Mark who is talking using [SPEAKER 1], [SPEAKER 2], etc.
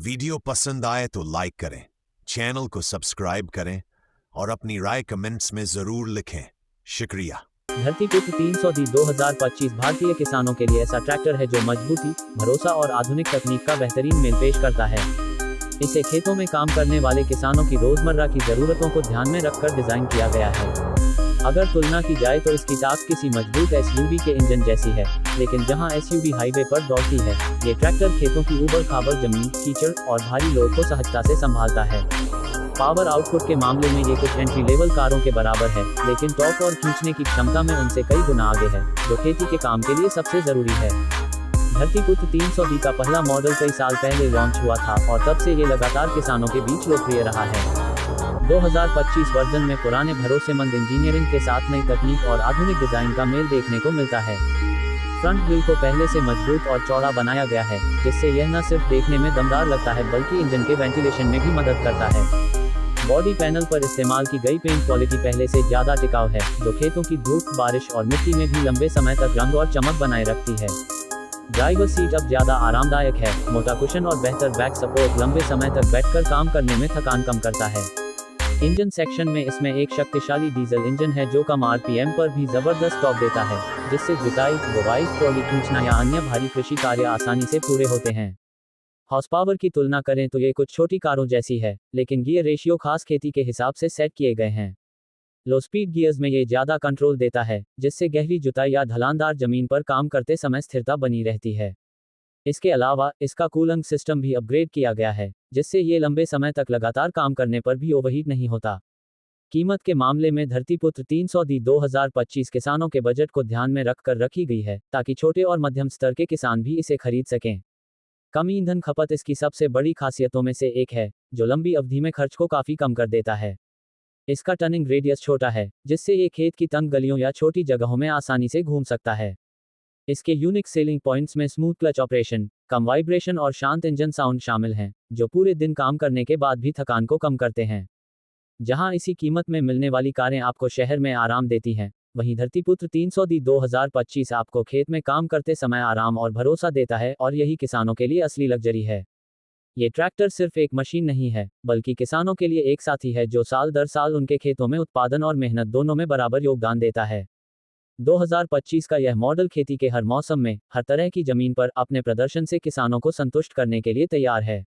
[SPEAKER 1] Video पसंद आए तो लाइक करें, चैनल को सब्सक्राइब करें और अपनी राय कमेंट्स में जरूर लिखें। शुक्रिया।
[SPEAKER 2] धरतीपुत्र 300D 2025 भारतीय किसानों के लिए ऐसा ट्रैक्टर है जो मजबूती, भरोसा और आधुनिक तकनीक का बेहतरीन मेल पेश करता है। इसे खेतों में काम करने वाले किसानों की रोजमर्रा की जरूरतों को ध्यान में रखकर डिजाइन किया गया है। अगर तुलना की जाए तो इसकी ताक किसी मजबूत एसयूवी के इंजन जैसी है, लेकिन जहां एसयूवी हाईवे पर दौड़ती है, ये ट्रैक्टर खेतों की ऊबड़ खाबड़ जमीन, कीचड़ और भारी लोड को सहजता से संभालता है। पावर आउटपुट के मामले में ये कुछ एंट्री लेवल कारों के बराबर है, लेकिन टॉर्क और खींचने की क्षमता में उनसे कई गुना आगे है, जो खेती के काम के लिए सबसे जरूरी है। धरतीपुत्र 300D का पहला मॉडल कई साल पहले लॉन्च हुआ था और तब से ये लगातार किसानों के बीच लोकप्रिय रहा है। 2025 वर्जन में पुराने भरोसेमंद इंजीनियरिंग के साथ नई तकनीक और आधुनिक डिजाइन का मेल देखने को मिलता है। फ्रंट व्हील को पहले से मजबूत और चौड़ा बनाया गया है, जिससे यह न सिर्फ देखने में दमदार लगता है बल्कि इंजन के वेंटिलेशन में भी मदद करता है। बॉडी पैनल पर इस्तेमाल की गई पेंट क्वालिटी पहले से ज्यादा टिकाऊ है, जो खेतों की धूप, बारिश और मिट्टी में भी लंबे समय तक रंग और चमक बनाए रखती है। ड्राइवर सीट अब ज्यादा आरामदायक है। मोटा कुशन और बेहतर बैक सपोर्ट लंबे समय तक बैठकर काम करने में थकान कम करता है। इंजन सेक्शन में इसमें एक शक्तिशाली डीजल इंजन है जो कम आरपीएम पर भी जबरदस्त टॉर्क देता है, जिससे जुताई, बुवाई, ट्रॉली खींचना या अन्य भारी कृषि कार्य आसानी से पूरे होते हैं। हॉर्स पावर की तुलना करें तो ये कुछ छोटी कारों जैसी है, लेकिन गियर रेशियो खास खेती के हिसाब से सेट किए गए हैं। लो स्पीड गियर्स में ये ज्यादा कंट्रोल देता है, जिससे गहरी जुताई या ढलानदार जमीन पर काम करते समय स्थिरता बनी रहती है। इसके अलावा इसका कूलिंग सिस्टम भी अपग्रेड किया गया है, जिससे ये लंबे समय तक लगातार काम करने पर भी ओवरहीट नहीं होता। कीमत के मामले में धरतीपुत्र 300D 2025 किसानों के बजट को ध्यान में रखकर रखी गई है, ताकि छोटे और मध्यम स्तर के किसान भी इसे खरीद सकें। कम ईंधन खपत इसकी सबसे बड़ी खासियतों में से एक है, जो लंबी अवधि में खर्च को काफी कम कर देता है। इसका टर्निंग रेडियस छोटा है, जिससे ये खेत की तंग गलियों या छोटी जगहों में आसानी से घूम सकता है। इसके यूनिक सेलिंग पॉइंट्स में स्मूथ क्लच ऑपरेशन, कम वाइब्रेशन और शांत इंजन साउंड शामिल हैं, जो पूरे दिन काम करने के बाद भी थकान को कम करते हैं। जहां इसी कीमत में मिलने वाली कारें आपको शहर में आराम देती हैं, वहीं धरतीपुत्र 300D 2025 आपको खेत में काम करते समय आराम और भरोसा देता है, और यही किसानों के लिए असली लग्जरी है। ये ट्रैक्टर सिर्फ एक मशीन नहीं है, बल्कि किसानों के लिए एक साथी है जो साल दर साल उनके खेतों में उत्पादन और मेहनत दोनों में बराबर योगदान देता है। 2025 का यह मॉडल खेती के हर मौसम में, हर तरह की जमीन पर अपने प्रदर्शन से किसानों को संतुष्ट करने के लिए तैयार है।